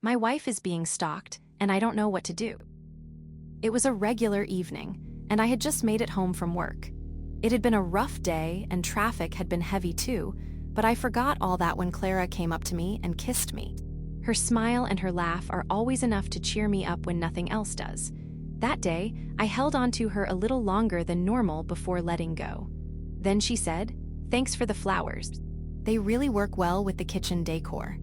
My wife is being stalked, and I don't know what to do. It was a regular evening, and I had just made it home from work. It had been a rough day, and traffic had been heavy too, but I forgot all that when Clara came up to me and kissed me. Her smile and her laugh are always enough to cheer me up when nothing else does. That day, I held on to her a little longer than normal before letting go. Then she said, "Thanks for the flowers. They really work well with the kitchen decor."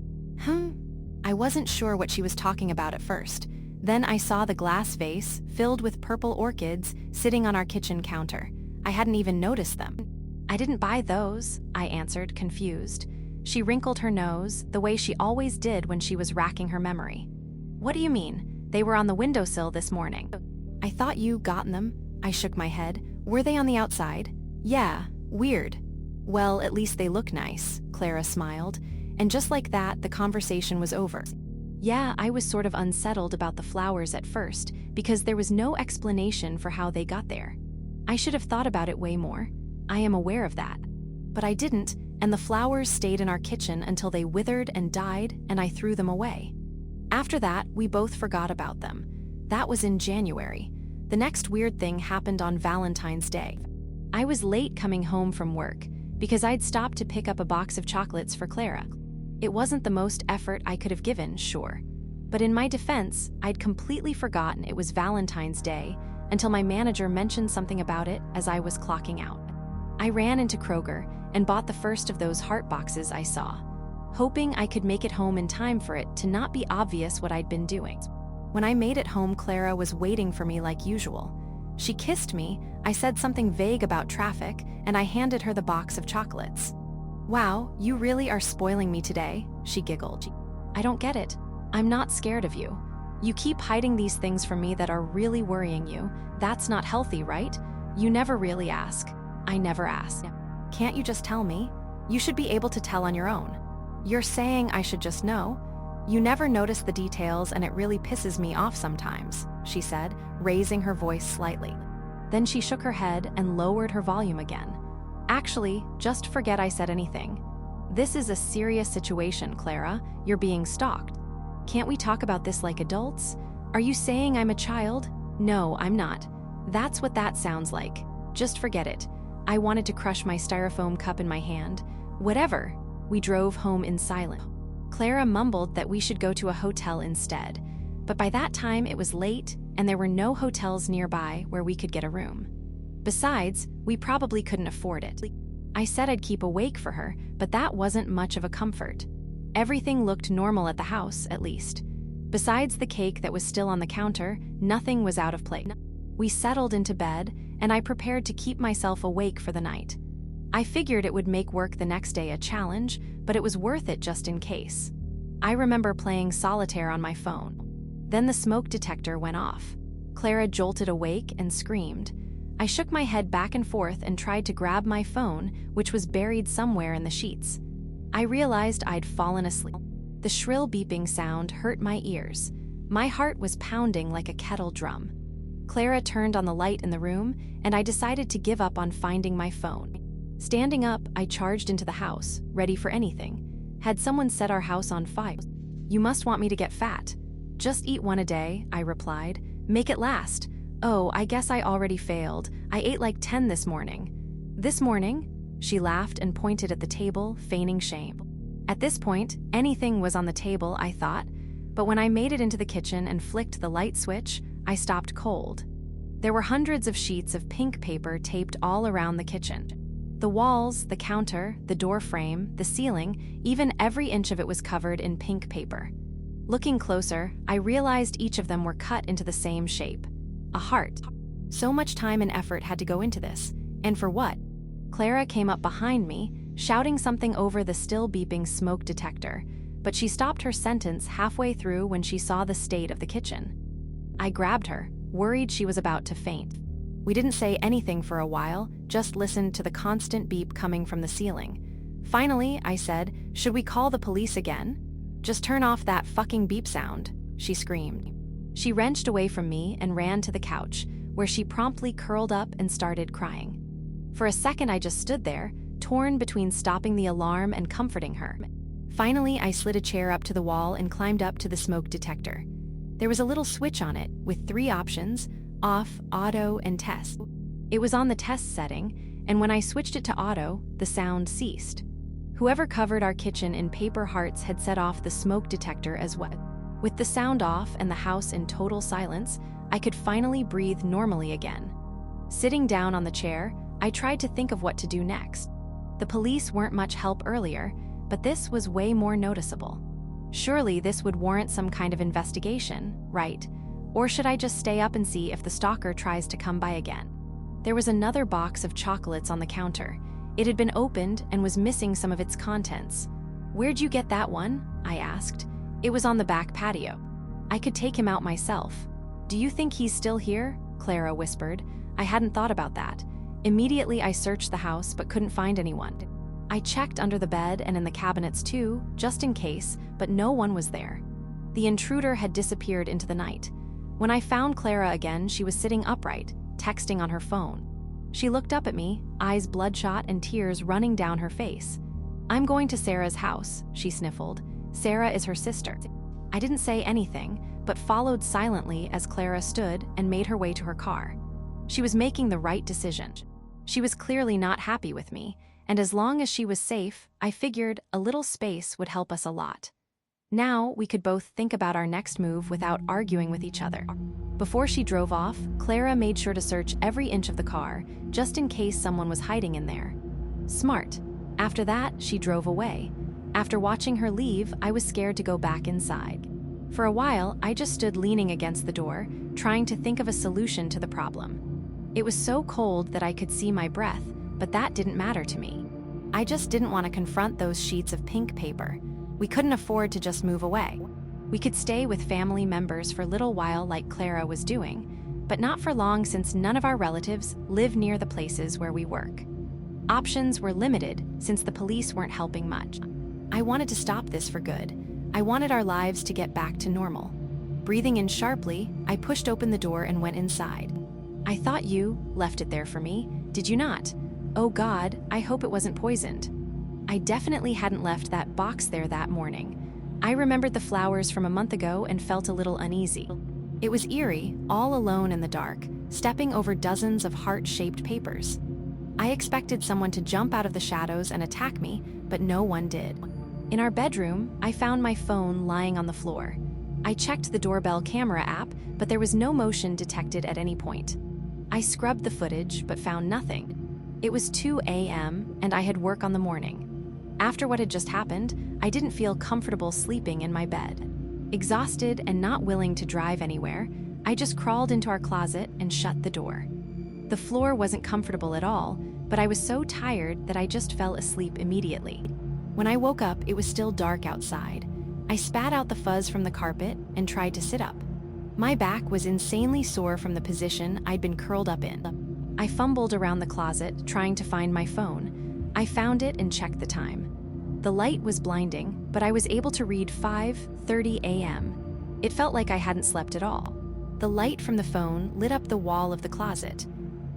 I wasn't sure what she was talking about at first. Then I saw the glass vase, filled with purple orchids, sitting on our kitchen counter. I hadn't even noticed them. "I didn't buy those," I answered, confused. She wrinkled her nose, the way she always did when she was racking her memory. "What do you mean? They were on the windowsill this morning." "I thought you got them." I shook my head. "Were they on the outside?" "Yeah, weird." "Well, at least they look nice," Clara smiled. And just like that, the conversation was over. Yeah, I was sort of unsettled about the flowers at first, because there was no explanation for how they got there. I should have thought about it way more. I am aware of that. But I didn't, and the flowers stayed in our kitchen until they withered and died, and I threw them away. After that, we both forgot about them. That was in January. The next weird thing happened on Valentine's Day. I was late coming home from work, because I'd stopped to pick up a box of chocolates for Clara. It wasn't the most effort I could have given, sure. But in my defense, I'd completely forgotten it was Valentine's Day until my manager mentioned something about it as I was clocking out. I ran into Kroger and bought the first of those heart boxes I saw, hoping I could make it home in time for it to not be obvious what I'd been doing. When I made it home, Clara was waiting for me like usual. She kissed me, I said something vague about traffic, and I handed her the box of chocolates. "Wow, you really are spoiling me today," she giggled. "I don't get it. I'm not scared of you. You keep hiding these things from me that are really worrying you. That's not healthy, right? You never really ask." "I never ask." "Can't you just tell me? You should be able to tell on your own." "You're saying I should just know? You never notice the details and it really pisses me off sometimes," she said, raising her voice slightly. Then she shook her head and lowered her volume again. "Actually, just forget I said anything. This is a serious situation, Clara. You're being stalked. Can't we talk about this like adults? Are you saying I'm a child? No, I'm not. That's what that sounds like. Just forget it." I wanted to crush my styrofoam cup in my hand. "Whatever." We drove home in silence. Clara mumbled that we should go to a hotel instead, but by that time it was late and there were no hotels nearby where we could get a room. Besides, we probably couldn't afford it. I said I'd keep awake for her, but that wasn't much of a comfort. Everything looked normal at the house, at least. Besides the cake that was still on the counter, nothing was out of place. We settled into bed, and I prepared to keep myself awake for the night. I figured it would make work the next day a challenge, but it was worth it just in case. I remember playing solitaire on my phone. Then the smoke detector went off. Clara jolted awake and screamed. I shook my head back and forth and tried to grab my phone, which was buried somewhere in the sheets. I realized I'd fallen asleep. The shrill beeping sound hurt my ears. My heart was pounding like a kettle drum. Clara turned on the light in the room, and I decided to give up on finding my phone. Standing up, I charged into the house, ready for anything. Had someone set our house on fire? "You must want me to get fat." "Just eat one a day," I replied. "Make it last." "Oh, I guess I already failed. I ate like 10 this morning." "This morning?" She laughed and pointed at the table, feigning shame. At this point, anything was on the table, I thought, but when I made it into the kitchen and flicked the light switch, I stopped cold. There were hundreds of sheets of pink paper taped all around the kitchen. The walls, the counter, the door frame, the ceiling, even every inch of it was covered in pink paper. Looking closer, I realized each of them were cut into the same shape. A heart. So much time and effort had to go into this. And for what? Clara came up behind me, shouting something over the still beeping smoke detector, but she stopped her sentence halfway through when she saw the state of the kitchen. I grabbed her, worried she was about to faint. We didn't say anything for a while, just listened to the constant beep coming from the ceiling. Finally, I said, "Should we call the police again?" "Just turn off that fucking beep sound," she screamed. She wrenched away from me and ran to the couch, where she promptly curled up and started crying. For a second I just stood there, torn between stopping the alarm and comforting her. Finally, I slid a chair up to the wall and climbed up to the smoke detector. There was a little switch on it with 3 options: off, auto, and test. It was on the test setting, and when I switched it to auto, the sound ceased. Whoever covered our kitchen in paper hearts had set off the smoke detector as well. With the sound off and the house in total silence, I could finally breathe normally again. Sitting down on the chair, I tried to think of what to do next. The police weren't much help earlier, but this was way more noticeable. Surely this would warrant some kind of investigation, right? Or should I just stay up and see if the stalker tries to come by again? There was another box of chocolates on the counter. It had been opened and was missing some of its contents. "Where'd you get that one?" I asked. "It was on the back patio. I could take him out myself." "Do you think he's still here?" Clara whispered. I hadn't thought about that. Immediately I searched the house but couldn't find anyone. I checked under the bed and in the cabinets too, just in case, but no one was there. The intruder had disappeared into the night. When I found Clara again, she was sitting upright, texting on her phone. She looked up at me, eyes bloodshot and tears running down her face. "I'm going to Sarah's house," she sniffled. "Sarah is her sister." I didn't say anything, but followed silently as Clara stood and made her way to her car. She was making the right decision. She was clearly not happy with me, and as long as she was safe, I figured a little space would help us a lot. Now we could both think about our next move without arguing with each other. Before she drove off, Clara made sure to search every inch of the car, just in case someone was hiding in there. Smart. After that, she drove away. After watching her leave, I was scared to go back inside. For a while, I just stood leaning against the door, trying to think of a solution to the problem. It was so cold that I could see my breath, but that didn't matter to me. I just didn't want to confront those sheets of pink paper. We couldn't afford to just move away. We could stay with family members for a little while like Clara was doing, but not for long since none of our relatives live near the places where we work. Options were limited since the police weren't helping much. I wanted to stop this for good. I wanted our lives to get back to normal. Breathing in sharply, I pushed open the door and went inside. "I thought you left it there for me, did you not? Oh God, I hope it wasn't poisoned." I definitely hadn't left that box there that morning. I remembered the flowers from a month ago and felt a little uneasy. It was eerie, all alone in the dark, stepping over dozens of heart-shaped papers. I expected someone to jump out of the shadows and attack me, but no one did. In our bedroom, I found my phone lying on the floor. I checked the doorbell camera app, but there was no motion detected at any point. I scrubbed the footage, but found nothing. It was 2 a.m., and I had work on the morning. After what had just happened, I didn't feel comfortable sleeping in my bed. Exhausted and not willing to drive anywhere, I just crawled into our closet and shut the door. The floor wasn't comfortable at all, but I was so tired that I just fell asleep immediately. When I woke up, it was still dark outside. I spat out the fuzz from the carpet and tried to sit up. My back was insanely sore from the position I'd been curled up in. I fumbled around the closet, trying to find my phone. I found it and checked the time. The light was blinding, but I was able to read 5:30 a.m. It felt like I hadn't slept at all. The light from the phone lit up the wall of the closet.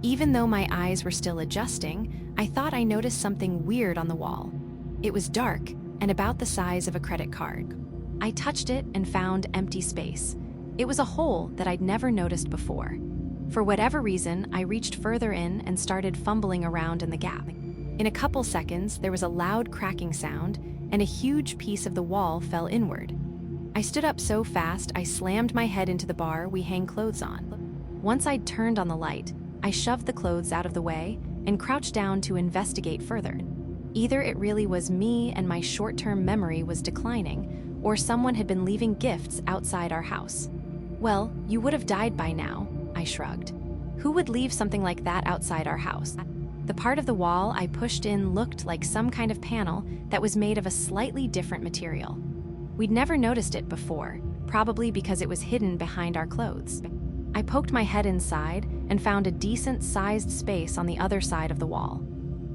Even though my eyes were still adjusting, I thought I noticed something weird on the wall. It was dark and about the size of a credit card. I touched it and found empty space. It was a hole that I'd never noticed before. For whatever reason, I reached further in and started fumbling around in the gap. In a couple seconds, there was a loud cracking sound, and a huge piece of the wall fell inward. I stood up so fast, I slammed my head into the bar we hang clothes on. Once I'd turned on the light, I shoved the clothes out of the way and crouched down to investigate further. Either it really was me and my short-term memory was declining, or someone had been leaving gifts outside our house. "Well, you would have died by now," I shrugged. "Who would leave something like that outside our house?" The part of the wall I pushed in looked like some kind of panel that was made of a slightly different material. We'd never noticed it before, probably because it was hidden behind our clothes. I poked my head inside and found a decent-sized space on the other side of the wall.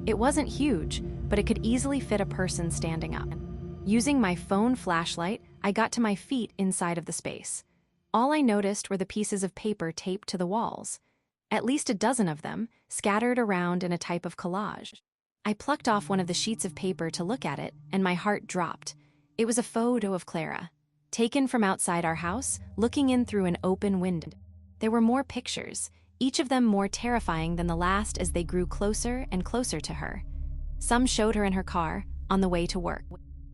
It wasn't huge, but it could easily fit a person standing up. Using my phone flashlight, I got to my feet inside of the space. All I noticed were the pieces of paper taped to the walls. At least a dozen of them, scattered around in a type of collage. I plucked off one of the sheets of paper to look at it, and my heart dropped. It was a photo of Clara, taken from outside our house, looking in through an open window. There were more pictures, each of them more terrifying than the last as they grew closer and closer to her. Some showed her in her car, on the way to work.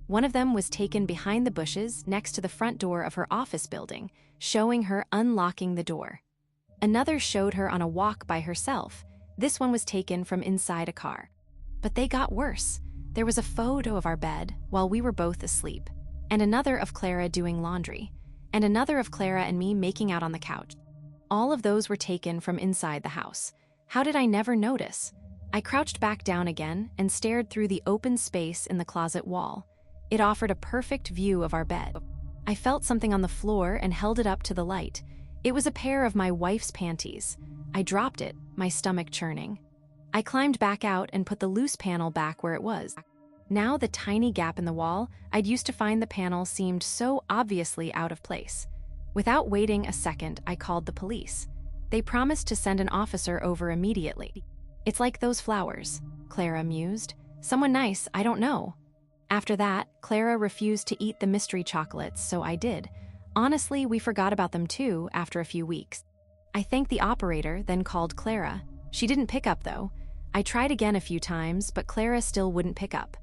One of them was taken behind the bushes next to the front door of her office building, showing her unlocking the door. Another showed her on a walk by herself. This one was taken from inside a car. But they got worse. There was a photo of our bed while we were both asleep, and another of Clara doing laundry, and another of Clara and me making out on the couch. All of those were taken from inside the house. How did I never notice? I crouched back down again and stared through the open space in the closet wall. It offered a perfect view of our bed. I felt something on the floor and held it up to the light. It was a pair of my wife's panties. I dropped it, my stomach churning. I climbed back out and put the loose panel back where it was. Now the tiny gap in the wall I'd used to find the panel seemed so obviously out of place. Without waiting a second, I called the police. They promised to send an officer over immediately. It's like those flowers, Clara mused. Someone nice, I don't know. After that, Clara refused to eat the mystery chocolates, so I did. Honestly, we forgot about them too after a few weeks. I thanked the operator, then called Clara. She didn't pick up though. I tried again a few times, but Clara still wouldn't pick up.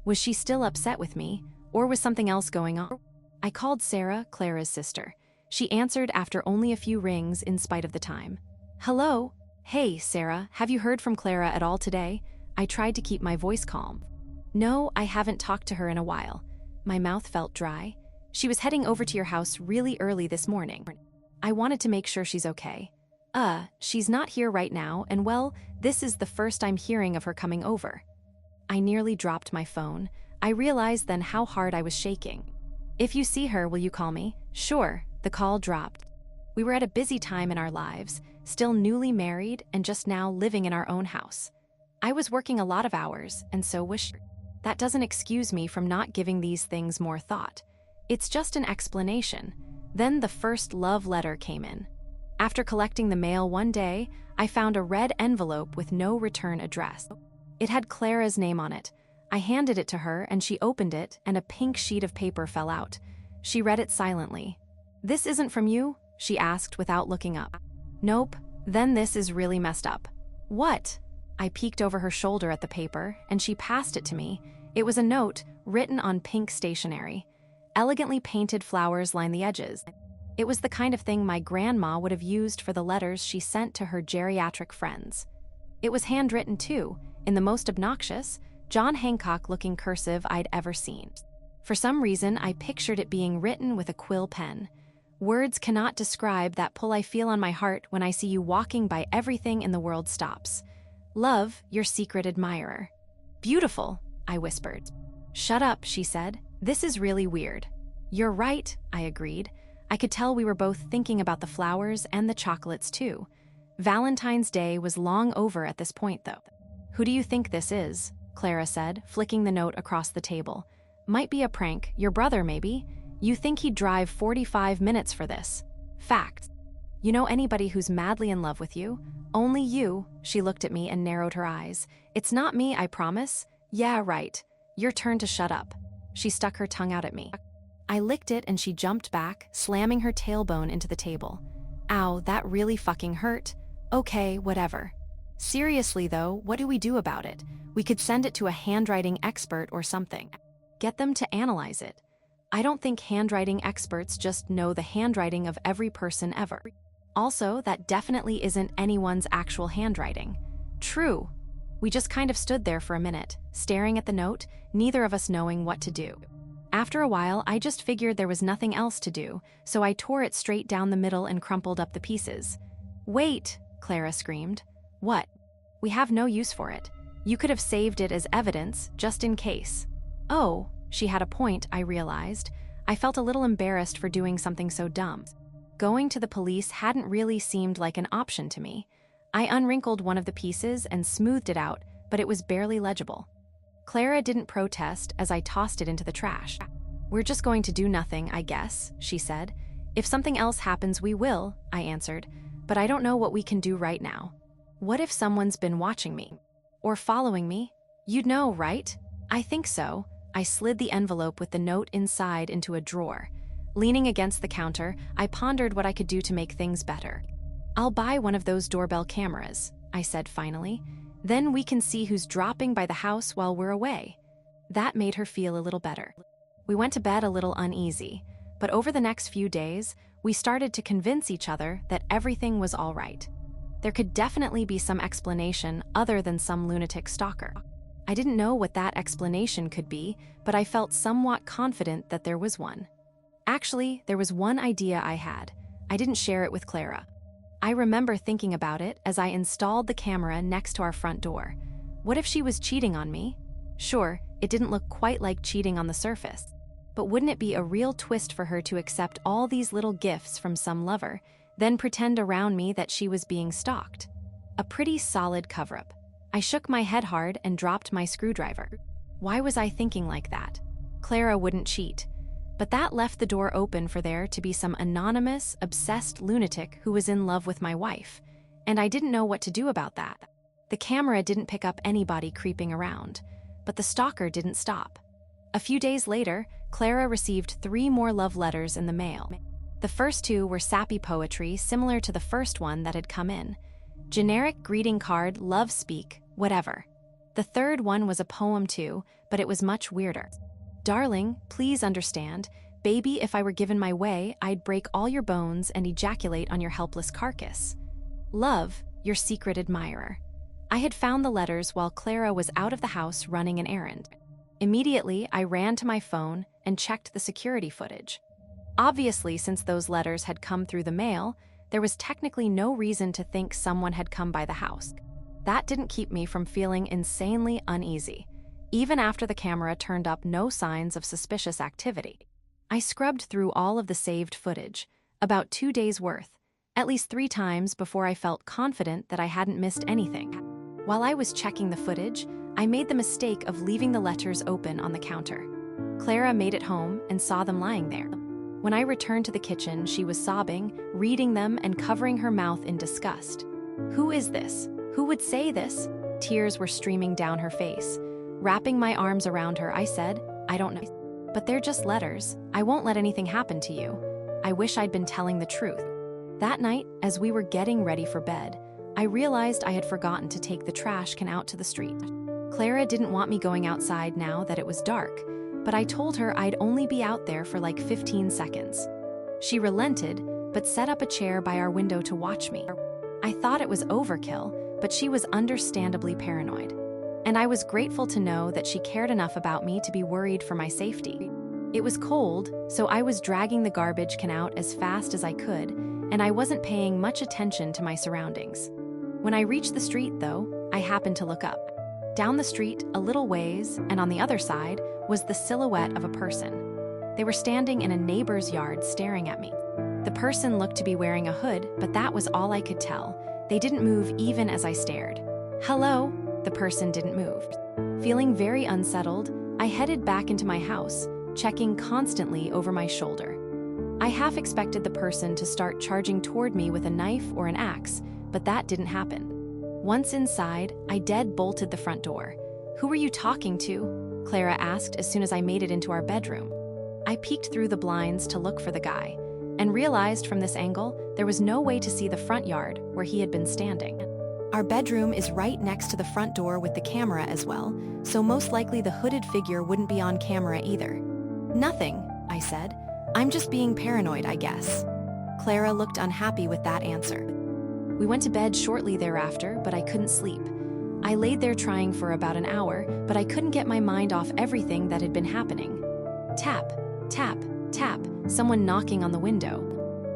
Was she still upset with me, or was something else going on? I called Sarah, Clara's sister. She answered after only a few rings in spite of the time. Hello? Hey, Sarah, have you heard from Clara at all today? I tried to keep my voice calm. No, I haven't talked to her in a while. My mouth felt dry. She was heading over to your house really early this morning. I wanted to make sure she's okay. She's not here right now, and well, this is the first I'm hearing of her coming over. I nearly dropped my phone. I realized then how hard I was shaking. If you see her, will you call me? Sure. The call dropped. We were at a busy time in our lives, still newly married and just now living in our own house. I was working a lot of hours, and so was she. That doesn't excuse me from not giving these things more thought. It's just an explanation. Then the first love letter came in. After collecting the mail one day, I found a red envelope with no return address. It had Clara's name on it. I handed it to her and she opened it and a pink sheet of paper fell out. She read it silently. This isn't from you? She asked without looking up. Nope. Then this is really messed up. What? I peeked over her shoulder at the paper and she passed it to me. It was a note written on pink stationery. Elegantly painted flowers lined the edges. It was the kind of thing my grandma would have used for the letters she sent to her geriatric friends. It was handwritten too, in the most obnoxious, John Hancock-looking cursive I'd ever seen. For some reason, I pictured it being written with a quill pen. Words cannot describe that pull I feel on my heart when I see you walking by everything in the world stops. Love, your secret admirer. Beautiful, I whispered. Shut up, she said. This is really weird. You're right, I agreed. I could tell we were both thinking about the flowers and the chocolates too. Valentine's Day was long over at this point though. Who do you think this is? Clara said, flicking the note across the table. Might be a prank, your brother maybe. You think he'd drive 45 minutes for this. Fact. You know anybody who's madly in love with you? Only you. She looked at me and narrowed her eyes. It's not me, I promise. Yeah, right. Your turn to shut up. She stuck her tongue out at me. I licked it and she jumped back, slamming her tailbone into the table. Ow, that really fucking hurt. Okay, whatever. Seriously though, what do we do about it? We could send it to a handwriting expert or something. Get them to analyze it. I don't think handwriting experts just know the handwriting of every person ever. Also, that definitely isn't anyone's actual handwriting. True. We just kind of stood there for a minute, staring at the note, neither of us knowing what to do. After a while, I just figured there was nothing else to do, so I tore it straight down the middle and crumpled up the pieces. Wait, Clara screamed. What? We have no use for it. You could have saved it as evidence, just in case. Oh, she had a point, I realized. I felt a little embarrassed for doing something so dumb. Going to the police hadn't really seemed like an option to me. I unwrinkled one of the pieces and smoothed it out, but it was barely legible. Clara didn't protest as I tossed it into the trash. We're just going to do nothing, I guess, she said. If something else happens, we will, I answered, but I don't know what we can do right now. What if someone's been watching me? Or following me? You'd know, right? I think so. I slid the envelope with the note inside into a drawer. Leaning against the counter, I pondered what I could do to make things better. "I'll buy one of those doorbell cameras," I said finally. "Then we can see who's dropping by the house while we're away." That made her feel a little better. We went to bed a little uneasy, but over the next few days, we started to convince each other that everything was all right. There could definitely be some explanation other than some lunatic stalker. I didn't know what that explanation could be, but I felt somewhat confident that there was one. Actually, there was one idea I had. I didn't share it with Clara. I remember thinking about it as I installed the camera next to our front door. What if she was cheating on me? Sure, it didn't look quite like cheating on the surface. But wouldn't it be a real twist for her to accept all these little gifts from some lover, then pretend around me that she was being stalked? A pretty solid cover-up. I shook my head hard and dropped my screwdriver. Why was I thinking like that? Clara wouldn't cheat. But that left the door open for there to be some anonymous, obsessed lunatic who was in love with my wife. And I didn't know what to do about that. The camera didn't pick up anybody creeping around, but the stalker didn't stop. A few days later, Clara received 3 more love letters in the mail. The first 2 were sappy poetry similar to the first one that had come in. Generic greeting card, love speak, whatever. The third one was a poem too, but it was much weirder. "Darling, please understand, baby, if I were given my way, I'd break all your bones and ejaculate on your helpless carcass. Love, your secret admirer." I had found the letters while Clara was out of the house running an errand. Immediately, I ran to my phone and checked the security footage. Obviously, since those letters had come through the mail, there was technically no reason to think someone had come by the house. That didn't keep me from feeling insanely uneasy. Even after the camera turned up no signs of suspicious activity. I scrubbed through all of the saved footage, about 2 days' worth, at least 3 times before I felt confident that I hadn't missed anything. While I was checking the footage, I made the mistake of leaving the letters open on the counter. Clara made it home and saw them lying there. When I returned to the kitchen, she was sobbing, reading them and covering her mouth in disgust. "Who is this? Who would say this?" Tears were streaming down her face. Wrapping my arms around her, I said, "I don't know. But they're just letters. I won't let anything happen to you. I wish I'd been telling the truth." That night, as we were getting ready for bed, I realized I had forgotten to take the trash can out to the street. Clara didn't want me going outside now that it was dark, but I told her I'd only be out there for like 15 seconds. She relented, but set up a chair by our window to watch me. I thought it was overkill, but she was understandably paranoid. And I was grateful to know that she cared enough about me to be worried for my safety. It was cold, so I was dragging the garbage can out as fast as I could, and I wasn't paying much attention to my surroundings. When I reached the street, though, I happened to look up. Down the street, a little ways, and on the other side, was the silhouette of a person. They were standing in a neighbor's yard staring at me. The person looked to be wearing a hood, but that was all I could tell. They didn't move even as I stared. "Hello?" The person didn't move. Feeling very unsettled, I headed back into my house, checking constantly over my shoulder. I half expected the person to start charging toward me with a knife or an axe, but that didn't happen. Once inside, I dead-bolted the front door. "Who were you talking to?" Clara asked as soon as I made it into our bedroom. I peeked through the blinds to look for the guy, and realized from this angle there was no way to see the front yard where he had been standing. Our bedroom is right next to the front door with the camera as well, so most likely the hooded figure wouldn't be on camera either. "Nothing," I said. "I'm just being paranoid, I guess." Clara looked unhappy with that answer. We went to bed shortly thereafter, but I couldn't sleep. I laid there trying for about an hour, but I couldn't get my mind off everything that had been happening. Tap, tap, tap, someone knocking on the window.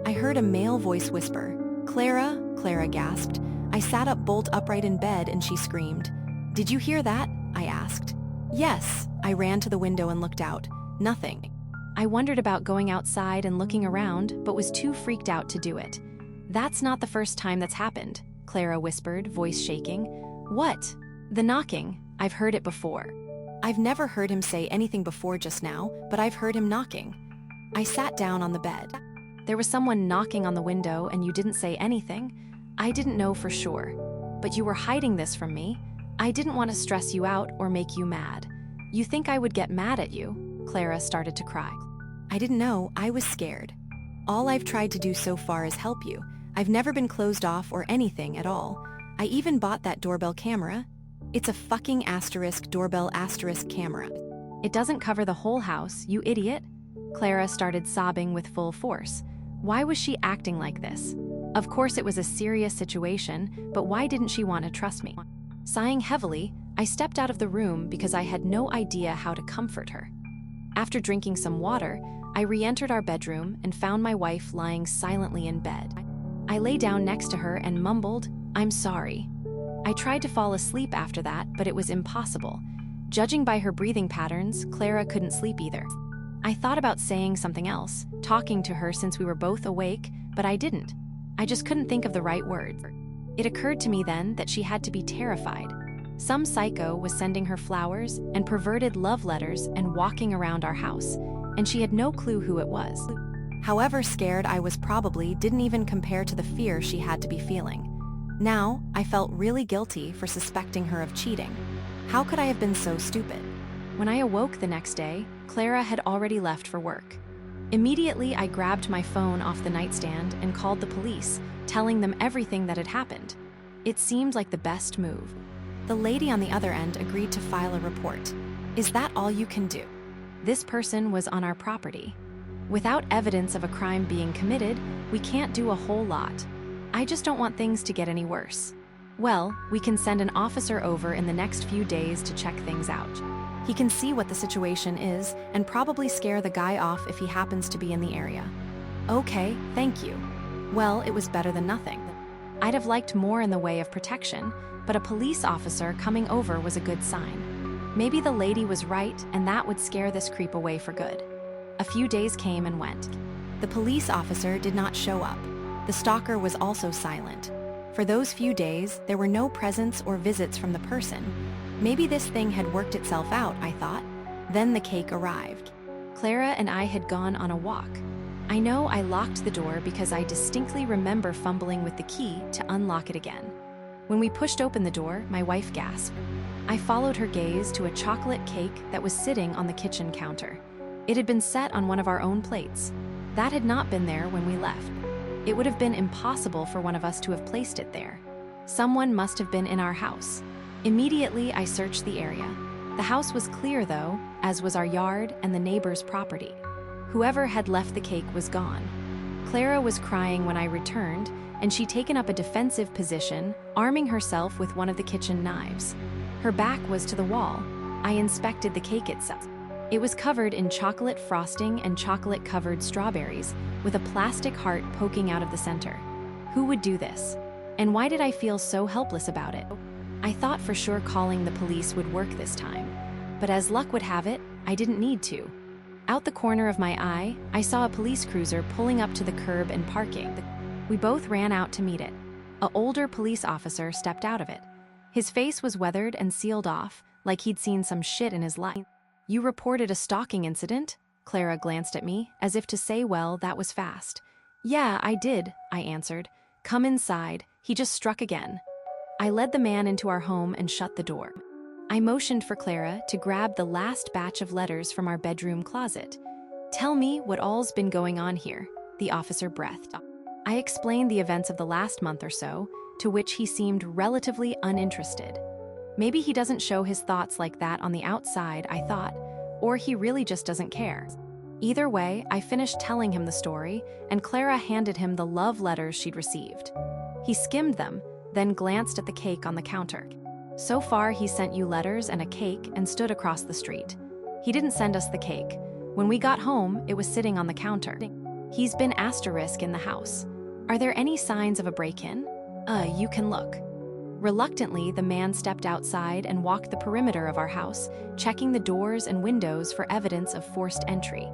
I heard a male voice whisper, "Clara," Clara gasped. I sat up bolt upright in bed and she screamed. "Did you hear that?" I asked. "Yes." I ran to the window and looked out. Nothing. I wondered about going outside and looking around, but was too freaked out to do it. "That's not the first time that's happened," Clara whispered, voice shaking. "What?" "The knocking. I've heard it before." I've never heard him say anything before just now, but I've heard him knocking. I sat down on the bed. "There was someone knocking on the window and you didn't say anything?" "I didn't know for sure. But you were hiding this from me. I didn't want to stress you out or make you mad. You think I would get mad at you? Clara started to cry. I didn't know, I was scared. All I've tried to do so far is help you. I've never been closed off or anything at all. I even bought that doorbell camera. It's a fucking asterisk doorbell asterisk camera. It doesn't cover the whole house, you idiot. Clara started sobbing with full force. Why was she acting like this? Of course it was a serious situation, but why didn't she want to trust me? Sighing heavily, I stepped out of the room because I had no idea how to comfort her. After drinking some water, I re-entered our bedroom and found my wife lying silently in bed. I lay down next to her and mumbled, "I'm sorry." I tried to fall asleep after that, but it was impossible. Judging by her breathing patterns, Clara couldn't sleep either. I thought about saying something else, talking to her since we were both awake, but I didn't. I just couldn't think of the right words. It occurred to me then that she had to be terrified. Some psycho was sending her flowers and perverted love letters and walking around our house, and she had no clue who it was. However scared I was probably didn't even compare to the fear she had to be feeling. Now, I felt really guilty for suspecting her of cheating. How could I have been so stupid? When I awoke the next day, Clara had already left for work. Immediately, I grabbed my phone off the nightstand and called the police, telling them everything that had happened. It seemed like the best move. The lady on the other end agreed to file a report. Is that all you can do? This person was on our property. Without evidence of a crime being committed, we can't do a whole lot. I just don't want things to get any worse. Well, we can send an officer over in the next few days to check things out. He can see what the situation is and probably scare the guy off if he happens to be in the area. Okay, thank you. Well, it was better than nothing. I'd have liked more in the way of protection, but a police officer coming over was a good sign. Maybe the lady was right and that would scare this creep away for good. A few days came and went. The police officer did not show up. The stalker was also silent. For those few days, there were no presents or visits from the person. Maybe this thing had worked itself out, I thought. Then the cake arrived. Clara and I had gone on a walk. I know I locked the door because I distinctly remember fumbling with the key to unlock it again. When we pushed open the door, my wife gasped. I followed her gaze to a chocolate cake that was sitting on the kitchen counter. It had been set on one of our own plates. That had not been there when we left. It would have been impossible for one of us to have placed it there. Someone must have been in our house. Immediately, I searched the area. The house was clear, though, as was our yard and the neighbor's property. Whoever had left the cake was gone. Clara was crying when I returned, and she'd taken up a defensive position, arming herself with one of the kitchen knives. Her back was to the wall. I inspected the cake itself. It was covered in chocolate frosting and chocolate-covered strawberries, with a plastic heart poking out of the center. Who would do this? And why did I feel so helpless about it? I thought for sure calling the police would work this time, but as luck would have it, I didn't need to. Out the corner of my eye, I saw a police cruiser pulling up to the curb and parking. We both ran out to meet it. An older police officer stepped out of it. His face was weathered and sealed off, like he'd seen some shit in his life. You reported a stalking incident? Clara glanced at me, as if to say, well, that was fast. Yeah, I did, I answered. Come inside, he just struck again. I led the man into our home and shut the door. I motioned for Clara to grab the last batch of letters from our bedroom closet. Tell me what all's been going on here, the officer breathed. I explained the events of the last month or so, to which he seemed relatively uninterested. Maybe he doesn't show his thoughts like that on the outside, I thought, or he really just doesn't care. Either way, I finished telling him the story, and Clara handed him the love letters she'd received. He skimmed them, then glanced at the cake on the counter. So far, he sent you letters and a cake and stood across the street. He didn't send us the cake. When we got home, it was sitting on the counter. He's been asterisk in the house. Are there any signs of a break-in? You can look. Reluctantly, the man stepped outside and walked the perimeter of our house, checking the doors and windows for evidence of forced entry.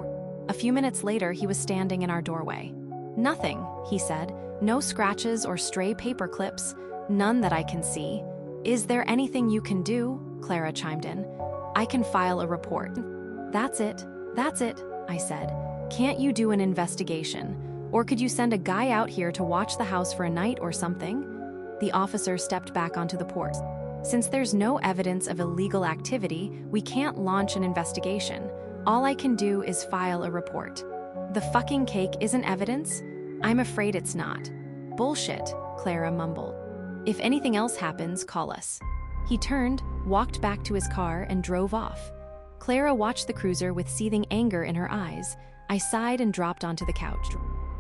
A few minutes later, he was standing in our doorway. Nothing, he said. No scratches or stray paper clips. None that I can see. Is there anything you can do? Clara chimed in. I can file a report. That's it, I said. Can't you do an investigation? Or could you send a guy out here to watch the house for a night or something? The officer stepped back onto the porch. Since there's no evidence of illegal activity, we can't launch an investigation. All I can do is file a report. The fucking cake isn't evidence? I'm afraid it's not. Bullshit, Clara mumbled. If anything else happens, call us. He turned, walked back to his car, and drove off. Clara watched the cruiser with seething anger in her eyes. I sighed and dropped onto the couch.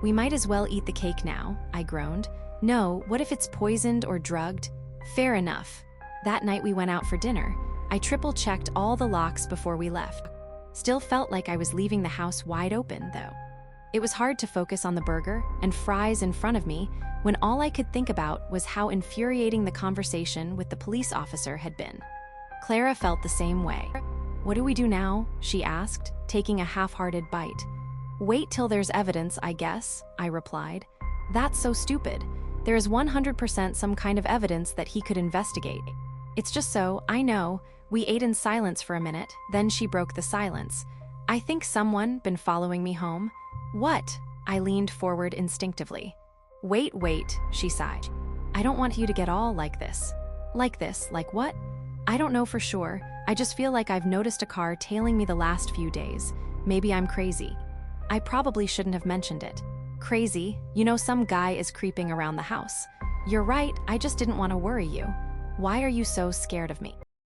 We might as well eat the cake now, I groaned. No, what if it's poisoned or drugged? Fair enough. That night we went out for dinner. I triple-checked all the locks before we left. Still felt like I was leaving the house wide open, though. It was hard to focus on the burger and fries in front of me when all I could think about was how infuriating the conversation with the police officer had been. Clara felt the same way. What do we do now? She asked, taking a half-hearted bite. Wait till there's evidence, I guess, I replied. That's so stupid. There is 100% some kind of evidence that he could investigate. It's just so, I know. We ate in silence for a minute, then she broke the silence. I think someone been following me home. What? I leaned forward instinctively. Wait, she sighed. I don't want you to get all like this. Like this, like what? I don't know for sure. I just feel like I've noticed a car tailing me the last few days. Maybe I'm crazy. I probably shouldn't have mentioned it. Crazy? You know some guy is creeping around the house. You're right, I just didn't want to worry you. Why are you so scared of me?